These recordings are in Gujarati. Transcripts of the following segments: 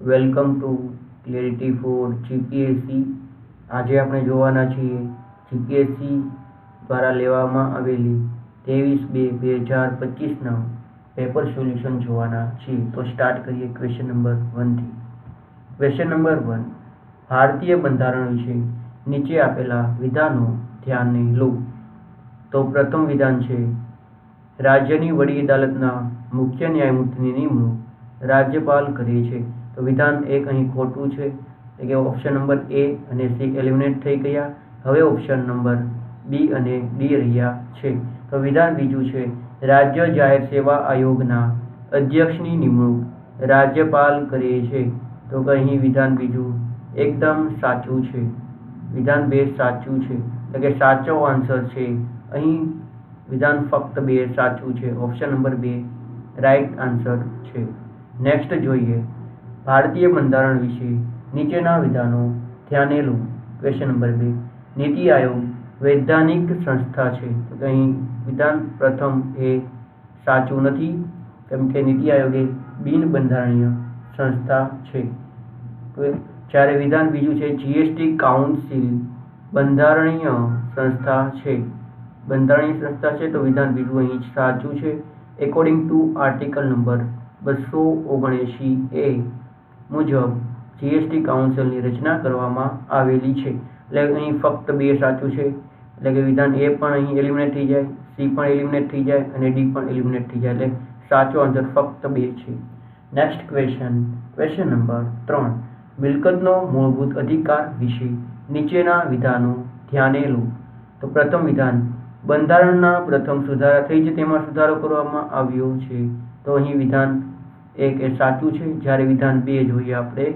Welcome to clarity for GPSC. આજે આપણે જોવાના છીએ જીપીએસસી દ્વારા લેવામાં આવેલી 23/2/2025 પેપર સોલ્યુશન જોવાના છીએ। તો સ્ટાર્ટ કરીએ ક્વેશ્ચન નંબર 1 થી। ક્વેશ્ચન નંબર 1, ભારતીય બંધારણ વિશે નીચે આપેલા વિધાનો ધ્યાને લો। તો પ્રથમ વિધાન છે, રાજ્યની વડી અદાલતના મુખ્ય ન્યાયમૂર્તિની નિમણૂક રાજ્યપાલ કરે છે। તો વિધાન 1 અહીં ખોટું છે, એટલે કે ઓપ્શન નંબર એ અને સી એલિમિનેટ થઈ ગયા। હવે ઓપ્શન નંબર બી અને ડી રહ્યા છે। તો વિધાન બીજું છે, રાજ્ય જાહેર સેવા આયોગના અધ્યક્ષની નિમણૂક રાજ્યપાલ કરે છે। તો અહીં વિધાન બીજું એકદમ સાચું છે। વિધાન 2 સાચું છે, એટલે કે સાચો આન્સર છે અહીં વિધાન ફક્ત 2 સાચું છે। ઓપ્શન નંબર 2 રાઈટ આન્સર છે। નેક્સ્ટ જોઈએ, ભારતીય બંધારણ વિશે નીચેના વિધાનો ધ્યાને લો। ક્વેશ્ચન નંબર 2, નીતિ આયોગ વૈધાનિક સંસ્થા છે। તો અહીં વિધાન પ્રથમ એ સાચું નથી, કેમ કે નીતિ આયોગ એ બિન બંધારણીય સંસ્થા છે। જ્યારે વિધાન બીજું છે, જીએસટી કાઉન્સિલ બંધારણીય સંસ્થા છે। બંધારણીય સંસ્થા છે, તો વિધાન બીજું અહીં સાચું છે। According to article number 279A મુજબ જીએસટી કાઉન્સિલની રચના કરવામાં આવેલી છે। એટલે અહીં ફક્ત 2 સાચું છે, એટલે કે વિધાન એ પણ અહીં એલિમિનેટ થઈ જાય, સી પણ એલિમિનેટ થઈ જાય અને ડી પણ એલિમિનેટ થઈ જાય, એટલે સાચો આન્સર ફક્ત 2 છે। નેક્સ્ટ ક્વેશ્ચન નંબર 3, મિલકતનો મૂળભૂત અધિકાર વિશે નીચેના વિધાનો ધ્યાને લો। તો પ્રથમ વિધાન, બંધારણના પ્રથમ સુધારા થઈ છે તેમાં સુધારો કરવામાં આવ્યો છે। તો અહીં વિધાન 1 એ સાચું છે। જ્યારે વિધાન 2 જોઈએ આપણે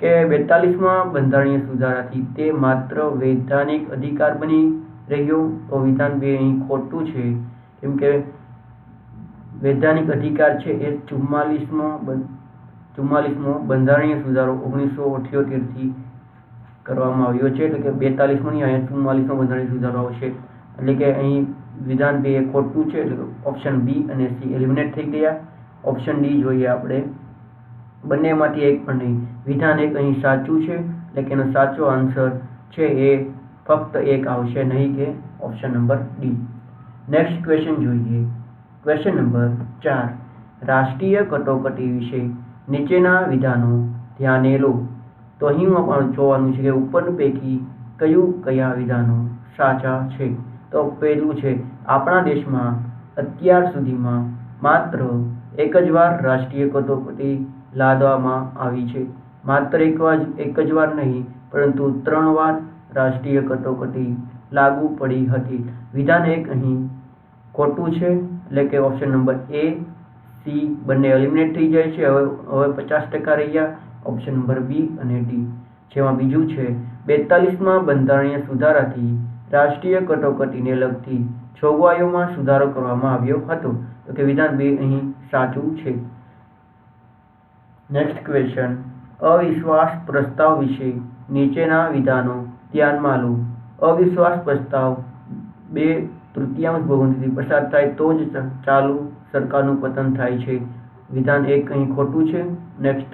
કે 42માં બંધારણીય સુધારાથી તે માત્ર વૈધાનિક અધિકાર બની રહ્યો। તો વિધાન 2 અહીં ખોટું છે, કેમ કે વૈધાનિક અધિકાર છે એ 44મો બંધારણીય સુધારો 1978થી કરવામાં આવ્યો છે, એટલે કે 42મો નહીં, અહીંયા 44મો બંધારણીય સુધારો આવશે। એટલે કે અહીં વિધાન 2 એ ખોટું છે, એટલે ઓપ્શન બી અને સી એલિમિનેટ થઈ ગયા। ઓપ્શન ડી જોઈએ આપણે, બંનેમાંથી એક પણ નહીં। વિધાન 1 અહીં સાચું છે, એટલે કે એનો સાચો આન્સર છે એ ફક્ત 1 આવશે, નહીં કે option number D. Next question જોઈએ, ક્વેશ્ચન નંબર 4, રાષ્ટ્રીય કટોકટી વિશે નીચેના વિધાનો ધ્યાને લો। તો અહીં પણ જોવાનું છે કે ઉપર પૈકી કયા વિધાનો સાચા છે। તો પહેલું છે, આપણા દેશમાં અત્યાર સુધીમાં માત્ર એક જ વાર રાષ્ટ્રીય કટોકટી લાદવામાં આવી છે। માત્ર એક જ વાર નહીં, પરંતુ 3 વાર રાષ્ટ્રીય કટોકટી લાગુ પડી હતી। વિધાન 1 અહીં ખોટું છે, એટલે કે ઓપ્શન નંબર એ, સી બંને એલિમિનેટ થઈ જાય છે। હવે 50% રહ્યા ઓપ્શન નંબર બી અને ડી, જેમાં બીજું છે, 42માં બંધારણીય સુધારાથી રાષ્ટ્રીય કટોકટીને લગતી જોગવાઈઓમાં સુધારો કરવામાં આવ્યો હતો। તો કે વિધાન 2 અહીં સાચું છે। નેક્સ્ટ ક્વેશ્ચન, અવિશ્વાસ પ્રસ્તાવ વિશે નીચેના વિધાનો ધ્યાનમાં લો। અવિશ્વાસ પ્રસ્તાવ 2/3 બહુમતીથી પસાર થાય તો જ ચાલુ સરકારનું પતન થાય છે। વિધાન 1 અહીં ખોટું છે। નેક્સ્ટ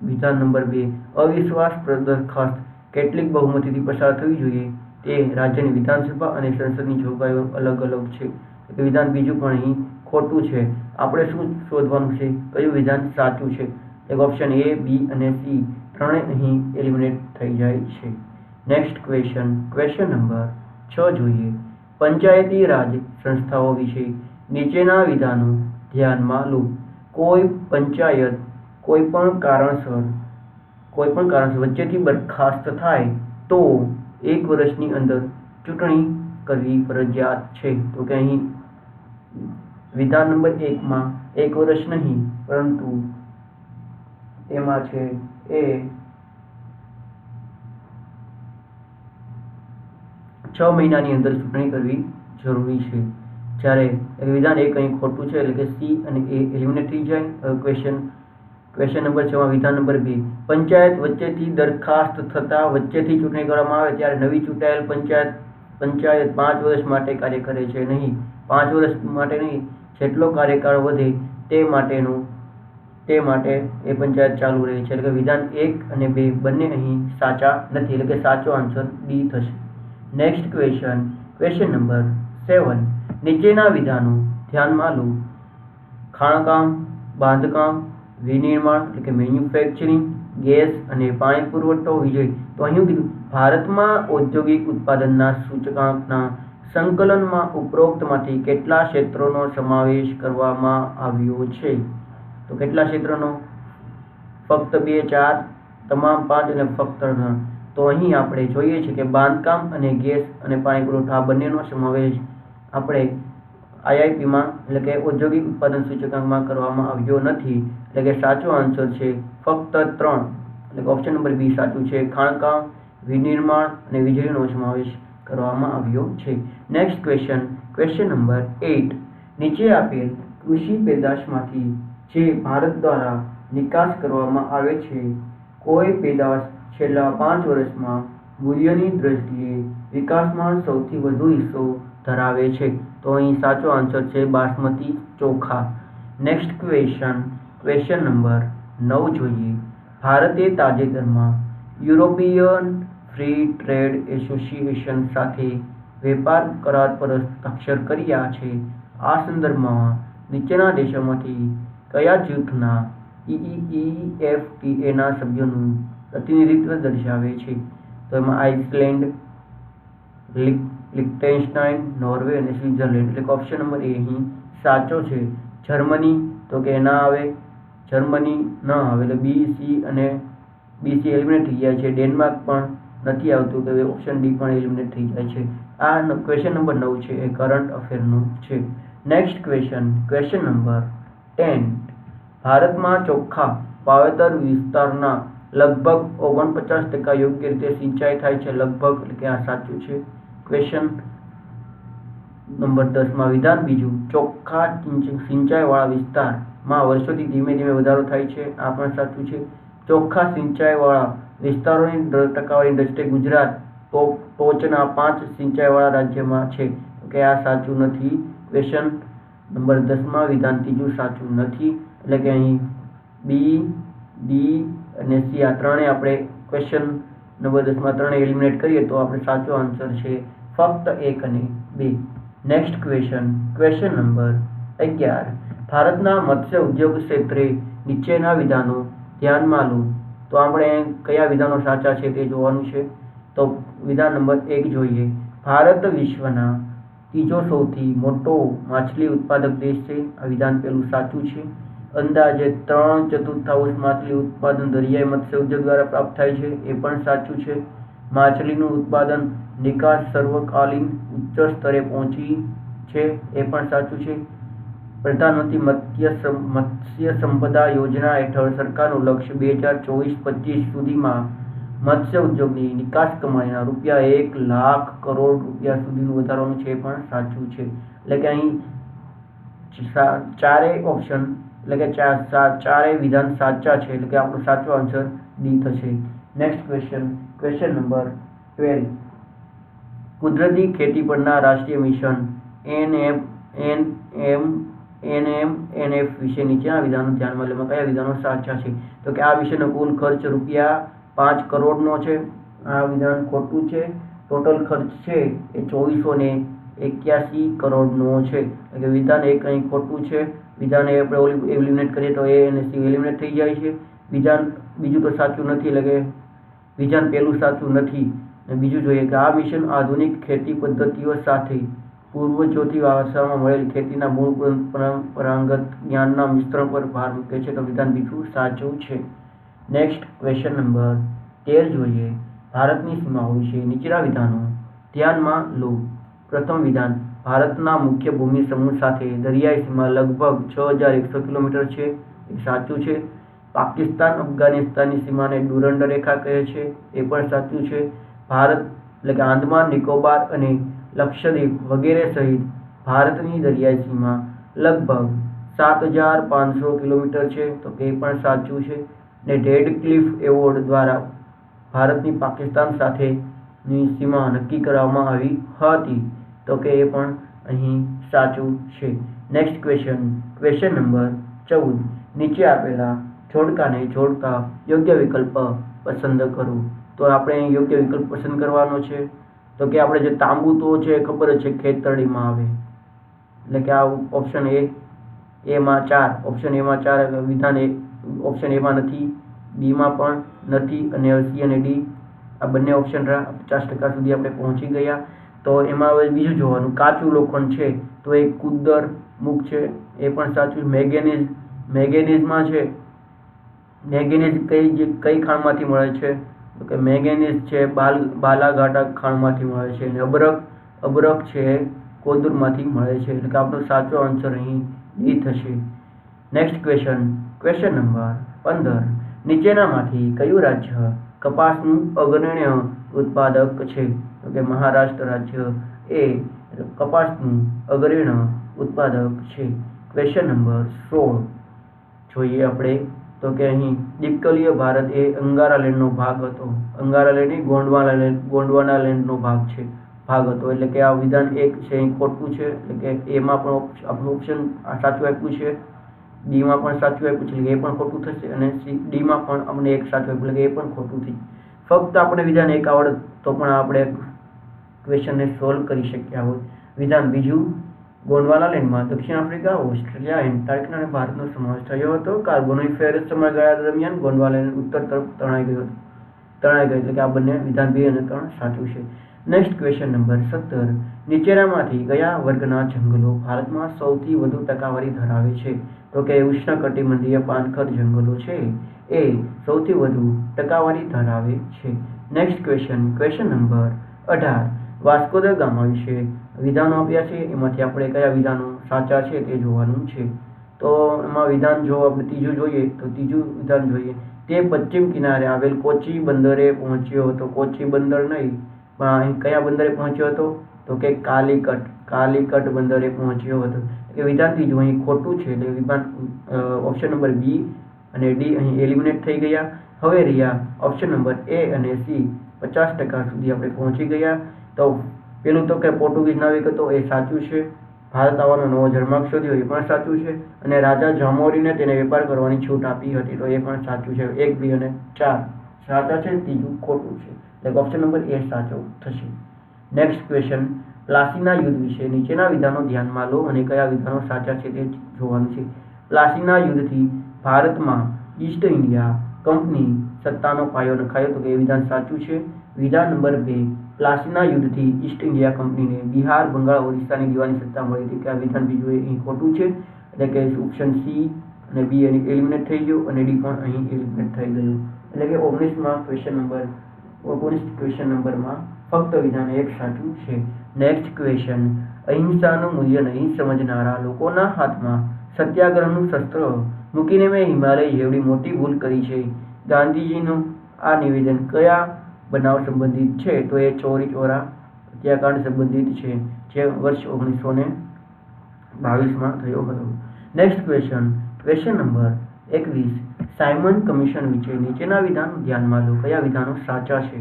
વિધાન નંબર 2, અવિશ્વાસ દરખાસ્ત કેટલીક બહુમતીથી પસાર થવી જોઈએ તે રાજ્યની વિધાનસભા અને સંસદની જોગવાઈઓ અલગ અલગ છે। વિધાન બીજું પણ અહીં ખોટું છે। આપણે શું શોધવાનું છે, કયું વિધાન સાચું છે? એક ઓપ્શન એ, બી અને સી ત્રણે અહીં એલિમિનેટ થઈ જાય છે। નેક્સ્ટ ક્વેશ્ચન નંબર 6 જોઈએ, પંચાયતી રાજ સંસ્થાઓ વિશે નીચેના વિધાનો ધ્યાનમાં લો। કોઈ પંચાયત કોઈપણ કારણસર વચ્ચેથી બરખાસ્ત થાય તો 1 વર્ષની અંદર ચૂંટણી કરવી ફરજિયાત છે। તો કે અહીં વિધાન નંબર 1માં 1 વર્ષ નહીં, પરંતુ એમાં છે એ 6 મહિનાની અંદર ચૂંટણી કરવી જરૂરી છે। જ્યારે વિધાન 1 અહીં ખોટું છે, એટલે કે સી અને એ એલિમિનેટ થઈ જાય। ક્વેશ્ચન નંબર 6 માં વિધાન નંબર 2, પંચાયત વચ્ચેથી દરખાસ્ત થતાં વચ્ચેથી ચૂંટણી કરવામાં આવે ત્યારે નવી ચૂંટાયેલ પંચાયત 5 વર્ષ માટે કાર્ય કરે છે નહીં। 5 વર્ષ માટે નહીં, જેટલો કાર્યકાળ વધે તે તે માટે એ પંચાયત ચાલુ રહે છે. એટલે કે વિધાન 1 અને 2 બંને અહીં સાચા નથી, એટલે કે સાચો આન્સર ડી થશે. Next question number 7. નીચેના વિધાનો ધ્યાનમાં લો. ખાણકામ, બાંધકામ, વિનિર્માણ એટલે કે મેન્યુફેક્ચરિંગ, ગેસ અને પાણી પુરવઠો, વીજળી. તો અહીં કીધું ભારતમાં ઔદ્યોગિક ઉત્પાદનના સૂચકાંકના સંકલનમાં ઉપરોક્તમાંથી કેટલા ક્ષેત્રોનો સમાવેશ કરવામાં આવ્યો છે? તો કેટલા ક્ષેત્રોનો? ફક્ત 2, 4, તમામ 5 અને ફક્ત 3. તો અહીં આપણે જોઈએ છીએ કે બાંધકામ અને ગેસ અને પાણી પુરવઠો આ બંનેનો સમાવેશ આપણે IIP-માં એટલે કે ઔદ્યોગિક ઉત્પાદન સૂચકાંકમાં કરવામાં આવ્યો નથી. એટલે કે સાચો આન્સર છે ફક્ત 3, એટલે કે ઓપ્શન નંબર બી સાચું છે. ખાણકામ, વિનિર્માણ અને વીજળીનો સમાવેશ કરવામાં આવ્યો છે. Next question number 8. નીચે આપેલ કૃષિ પેદાશમાંથી જે ભારત દ્વારા નિકાસ કરવામાં આવે છે, કોઈ પેદાશ છેલ્લા 5 વર્ષમાં મૂલ્યની દ્રષ્ટિએ વિકાસમાં સૌથી વધુ હિસ્સો ધરાવે છે? તો અહીં સાચો આન્સર છે બાસમતી ચોખા. નેક્સ્ટ ક્વેશ્ચન નંબર 9 જોઈએ. ભારતે તાજેતરમાં યુરોપિયન ફ્રી ટ્રેડ એસોસિએશન સાથે વેપાર કરાર પર હસ્તાક્ષર કર્યા છે. આ સંદર્ભમાં નીચેના દેશોમાંથી કયા જૂથના EEFTA સભ્યોનું પ્રતિનિધિત્વ દર્શાવે છે? તો એમાં આઇસલેન્ડ, લિechtenstein, નોર્વે અને સ્વિટ્ઝરલેન્ડ. એટલે કે ઓપ્શન નંબર એ અહીં સાચો છે. જર્મની તો કે ના આવે, જર્મની ન આવે, એટલે BC અને BC એલિમિનેટ થઈ જાય છે. ડેનમાર્ક પણ નથી આવતું, તો ઓપ્શન ડી પણ એલિમિનેટ થઈ જાય છે. આ ક્વેશ્ચન નંબર 9 છે, એ કરંટ અફેરનું છે. Next question number 10. ભારતમાં ચોખા વાવેતર વિસ્તારના લગભગ 49% યોગ્ય રીતે સિંચાઈ થાય છે. લગભગ એટલે કે આ સાચું છે. ક્વેશ્ચન નંબર 10 વિધાન બીજું. ચોખ્ખા સિંચાઈવાળા વિસ્તારમાં વર્ષોથી ધીમે ધીમે વધારો થાય છે. આ પણ સાચું છે. ચોખ્ખા સિંચાઈવાળા વિસ્તારોની ટકાવારી દ્રષ્ટિએ ગુજરાત ટોચના 5 સિંચાઈવાળા રાજ્યમાં છે. કે આ સાચું નથી. ક્વેશ્ચન નંબર 10 વિધાન ત્રીજું સાચું નથી. એટલે કે અહીં બી, ડી અને સી આ ત્રણેય આપણે ક્વેશ્ચન નંબર 10 ત્રણેય એલિમિનેટ કરીએ તો આપણે સાચો આન્સર છે ફક્ત 1 અને 2. Next question number 11. ભારતના મત્સ્ય ઉદ્યોગ ક્ષેત્રે નીચેના વિધાનો ધ્યાનમાં લો. તો આપણે કયા વિધાનો સાચા છે તે જોવાનું છે. તો વિધાન નંબર 1 જોઈએ. ભારત વિશ્વના ત્રીજો સૌથી મોટો માછલી ઉત્પાદક દેશ છે. આ વિધાન પહેલું સાચું છે. અંદાજે 3/4 માછલી ઉત્પાદન દરિયાઈ મત્સ્ય ઉદ્યોગ દ્વારા પ્રાપ્ત થાય છે. એ પણ સાચું છે. માછલીનું ઉત્પાદન નિકાસ સર્વકાલીન ઉચ્ચ સ્તરે પહોંચી છે. એ પણ સાચું છે. પ્રધાનમંત્રી મત્સ્ય સંપદા યોજના હેઠળ સરકારનું લક્ષ્ય 2024-25 સુધીમાં મત્સ્ય ઉદ્યોગની નિકાસ કમાણીના ₹1 લાખ કરોડ સુધીનું વધારવાનું છે. એ પણ સાચું છે. એટલે કે અહીં ચારેય ઓપ્શન એટલે કે ચારેય વિધાન સાચા છે. એટલે કે આપણો સાચો આન્સર ડી થશે. Next question number 12. કુદરતી ખેતી પરના રાષ્ટ્રીય મિશન NMNF વિશે નીચેના વિધાનો ધ્યાનમાં લેવામાં કયા વિધાનો સાચા છે? તો કે આ મિશનનો કુલ ખર્ચ ₹5 કરોડનો છે. આ વિધાન ખોટું છે. ટોટલ ખર્ચ છે એ 2481 કરોડનો છે. એટલે કે વિધાન 1 અહીં ખોટું છે. વિધાન એ આપણે એલિમિનેટ કરીએ તો એ અને સી એલિમિનેટ થઈ જાય છે. બીજું તો સાચું નથી, એટલે કે વિધાન પહેલું સાચું નથી. અને બીજું જોઈએ કે આ મિશન આધુનિક ખેતી પદ્ધતિઓ સાથે પૂર્વજોથી વારસામાં મળેલ ખેતીના મૂળ પરંપરાગત જ્ઞાનના મિશ્રણ પર ભાર મૂકે છે. તો વિધાન બીજું સાચું છે. નેક્સ્ટ ક્વેશ્ચન નંબર 13 જોઈએ. ભારતની સીમાઓ વિશે નીચેના વિધાનો ધ્યાનમાં લો. પ્રથમ વિધાન. ભારતના મુખ્ય ભૂમિ સમૂહ સાથે દરિયાઈ સીમા લગભગ 6100 કિલોમીટર છે. એ સાચું છે. પાકિસ્તાન અફઘાનિસ્તાનની સીમાને ડુરંડ રેખા કહે છે. એ પણ સાચું છે. ભારત એટલે કે આંદામાન નિકોબાર અને લક્ષદ્વીપ વગેરે સહિત ભારતની દરિયાઈ સીમા લગભગ 7500 કિલોમીટર છે. તો એ પણ સાચું છે. ને રેડ ક્લિફ એવોર્ડ દ્વારા ભારતની પાકિસ્તાન સાથેની સીમા નક્કી કરવામાં આવી હતી. તો કે એ પણ અહીં સાચું છે. Next question number 14. નીચે આપેલા જોડકાને જોડતા યોગ્ય વિકલ્પ પસંદ કરો. તો આપણે યોગ્ય વિકલ્પ પસંદ કરવાનો છે. તો કે આપણે જે તાંબુ તો છે ખબર જ છે ખેતરડીમાં આવે, એટલે કે આ ઓપ્શન એમાં 4, ઓપ્શન એમાં 4 વિધાન ઓપ્શન એમાં નથી, બીમાં પણ નથી, અને સી અને ડી આ બંને ઓપ્શન રહ્યા. 50% સુધી આપણે પહોંચી ગયા. તો એમાં હવે બીજું જોવાનું, કાચું લોખંડ છે તો એ કુદર મુખ છે, એ પણ સાચું. મેંગેનીઝમાં છે, મેંગેનીઝ કઈ ખાણમાંથી મળે છે? તો કે મેંગેનીઝ છે બાલાઘાટા ખાણમાંથી મળે છે, અને અબરખ છે કોદૂરમાંથી મળે છે. એટલે કે આપણો સાચો આન્સર અહીં ડી થશે. Next question number 15. નીચેનામાંથી કયું રાજ્ય કપાસનું અગ્રણી ઉત્પાદક છે? તો કે મહારાષ્ટ્ર રાજ્ય એ કપાસનું અગ્રણી ઉત્પાદક છે. ક્વેશ્ચન નંબર 16 જોઈએ આપણે. તો કે અહીં દીપકલીય ભારત એ અંગારાલેન્ડનો ભાગ હતો. અંગારાલેન્ડ ગોંડવાનાલેન્ડનો ભાગ હતો. એટલે કે આ વિધાન 1 છે અહીં ખોટું છે. એટલે કે એમાં પણ આપણું ઓપ્શન સાચું આપ્યું છે, બીમાં પણ સાચું આપ્યું છે, એટલે એ પણ ખોટું થશે, અને ડીમાં પણ આપણે 1 સાચું આપ્યું, એટલે કે એ પણ ખોટું થયું. ફક્ત આપણે વિધાન 1 આવડત તો પણ આપણે ક્વેશ્ચનને સોલ્વ કરી શક્યા હોત. વિધાન બીજું, ગોંડવાનાલેન્ડમાં દક્ષિણ આફ્રિકા, ઓસ્ટ્રેલિયા, એન્ટાર્કટિકા અને ભારતનો સમાવેશ થયો હતો. કાર્બોનિફેરસ સમયગાળા દરમિયાન ગોંડવાનાલેન્ડ ઉત્તર તરફ તણાઈ ગયું. એટલે કે આ બંને વિધાન 2 અને 3 સાચું છે. Next question number 17. નીચેનામાંથી કયા વર્ગના જંગલો ભારતમાં સૌથી વધુ ટકાવારી ધરાવે છે? તો કે ઉષ્ણકટિબંધીય પાનખર જંગલો છે એ સૌથી વધુ ટકાવારી ધરાવે છે. Next question number 18. Vasco da gamma વિશે વિધાનો આપ્યા છે, એમાંથી આપણે કયા વિધાનો સાચા છે તે જોવાનું છે. તો એમાં વિધાન જો આપણે ત્રીજું જોઈએ તો ત્રીજું વિધાન જોઈએ, તે પશ્ચિમ કિનારે આવેલ કોચી બંદરે પહોંચ્યો હતો. કોચી બંદર નહીં, પણ અહીં કયા બંદરે પહોંચ્યો હતો? તો કે કાલિકટ બંદરે પહોંચ્યો હતો. કે વિધાન ત્રીજું અહીં ખોટું છે, એટલે વિધાન ઓપ્શન નંબર બી અને ડી અહીં એલિમિનેટ થઈ ગયા. હવે રહ્યા ઓપ્શન નંબર એ અને સી. 50% સુધી આપણે પહોંચી ગયા. તો પેલું તો કે પોર્ટુગીઝ નાવિક હતો, એ સાચું છે. ભારત આવવાનો નવો જળમાર્ગ શોધ્યો, એ પણ સાચું છે. અને રાજા જામોરીને તેને વેપાર કરવાની છૂટ આપી હતી, તો એ પણ સાચું છે. 1, 2 અને 4 સાચા છે, ત્રીજું ખોટું છે. એટલે ઓપ્શન નંબર એ સાચો થશે. નેક્સ્ટ ક્વેશ્ચન, પ્લાસીના યુદ્ધ વિશે નીચેના વિધાનો ધ્યાનમાં લો અને કયા વિધાનો સાચા છે તે જોવાનું છે. પ્લાસીના યુદ્ધથી ભારતમાં ઈસ્ટ ઇન્ડિયા કંપની સત્તાનો પાયો નખાયો, તો કે એ વિધાન સાચું છે. વિધાન નંબર 2, પ્લાસીના યુદ્ધથી ઈસ્ટ ઇન્ડિયા કંપનીને બિહાર, બંગાળ, ઓરિસ્સાની દીવાની સત્તા મળી હતી, કે આ વિધાન બીજું અહીં ખોટું છે. એટલે કે ઓપ્શન સી અને બી અહીં એલિમિનેટ થઈ ગયું, અને ડી પણ અહીં એલિમિનેટ થઈ ગયું. એટલે કે 19 ક્વેશ્ચન નંબરમાં ફક્ત વિધાન 1 સાચું છે. નેક્સ્ટ ક્વેશ્ચન, અહિંસાનું મૂલ્ય નહીં સમજનારા લોકોના હાથમાં સત્યાગ્રહનું શસ્ત્ર મૂકીને મેં હિમાલય જેવડી મોટી ભૂલ કરી છે. ગાંધીજીનું આ નિવેદન કયા બનાવ સંબંધિત છે? તો એ ચોરી ચોરા હત્યાકાંડ સંબંધિત છે, જે વર્ષ 1922માં થયો હતો. Next question number 21. Simon commission વિશે નીચેના વિધાનો ધ્યાનમાં લો, કયા વિધાનો સાચા છે?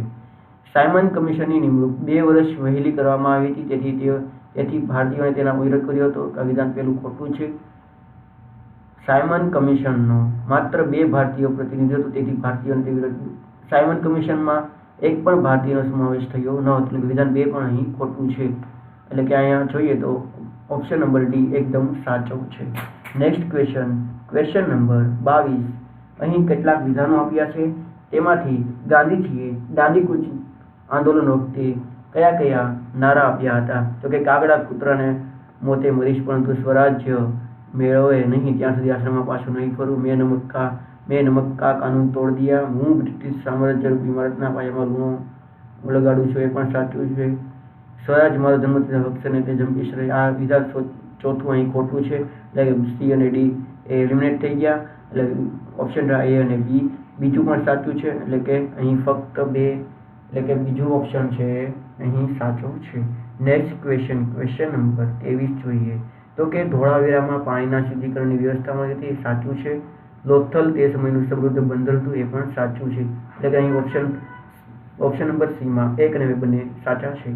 સાયમન કમિશનની નિમણૂક 2 વર્ષ વહેલી કરવામાં આવી હતી, તેથી ભારતીયોને તેના વિરોધ કર્યો હતો. આ વિધાન પેલું ખોટું છે. સાયમન કમિશનનો માત્ર 2 ભારતીયો પ્રતિનિધિ હતો, તેથી ભારતીયોને તે વિરોધ. સાયમન કમિશનમાં એક પણ ભારતીયનો સમાવેશ થયો ન હતો, એટલે વિધાન 2 પણ અહીં ખોટું છે. એટલે કે અહીંયા જોઈએ તો ઓપ્શન નંબર ડી એકદમ સાચો છે. Next question number 22. અહીં કેટલાક વિધાનો આપ્યા છે, તેમાંથી ગાંધીજીએ દાંડીકૂચ આંદોલન વખતે કયા નારા આપ્યા હતા? તો કે કાગડા કૂતરાને મોતે મરીશ પરંતુ સ્વરાજ્ય મેળવે નહીં ત્યાં સુધી આશ્રમમાં પાછું નહીં ફરું, મેં નમક કા કાનૂન તોડ દિયા, હું બ્રિટિશ સામ્રાજ્ય રૂપી ઇમારતના પાયામાં લૂણો લગાડું છું, એ પણ સાચું છે. સ્વરાજ મારો ધર્મ હક છે ને તે જંપીશ રહે, આ વિધાન ચોથું અહીં ખોટું છે. એટલે સી અને ડી એ એલિમિનેટ થઈ ગયા. એટલે ઓપ્શન એ અને બી બીજું પણ સાચું છે. એટલે કે અહીં ફક્ત 2, એટલે કે બીજું ઓપ્શન છે અહીં સાચો છે. નેક્સ્ટ ક્વેશ્ચન નંબર 23 જોઈએ. તો કે ધોળાવીરામાં પાણીના શુદ્ધિકરણની વ્યવસ્થા મળી હતી, એ સાચું છે. લોથલ તે સમયનું સમૃદ્ધ બંદર હતું, એ પણ સાચું છે. એટલે કે અહીં ઓપ્શન નંબર સીમાં 1 અને 2 બંને સાચા છે.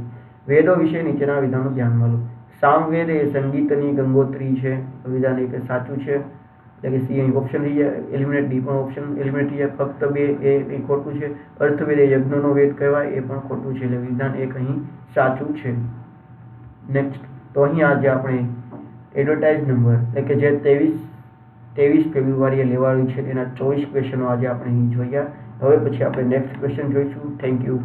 વેદો વિશે નીચેના વિધાનો ધ્યાનમાં લો. સામવેદ એ સંગીતની ગંગોત્રી છે, વિધાન 1 સાચું છે. એટલે કે સી અહીં ઓપ્શન રહી જાય, એલિમિનેટ ડી પણ ઓપ્શન એલિમિનેટ થઈ જાય, ફક્ત 2 એ ખોટું છે, અર્થવેદ એ યજ્ઞનો વેદ કહેવાય એ પણ ખોટું છે, એટલે વિધાન 1 અહીં સાચું છે. નેક્સ્ટ, તો અહીં આજે આપણે એડવર્ટાઇઝ નંબર એટલે કે જે 23 ફેબ્રુઆરીએ લેવાયું છે તેના 24 ક્વેશ્ચનો આજે આપણે અહીં જોયા. હવે પછી આપણે નેક્સ્ટ ક્વેશ્ચન જોઈશું. Thank you.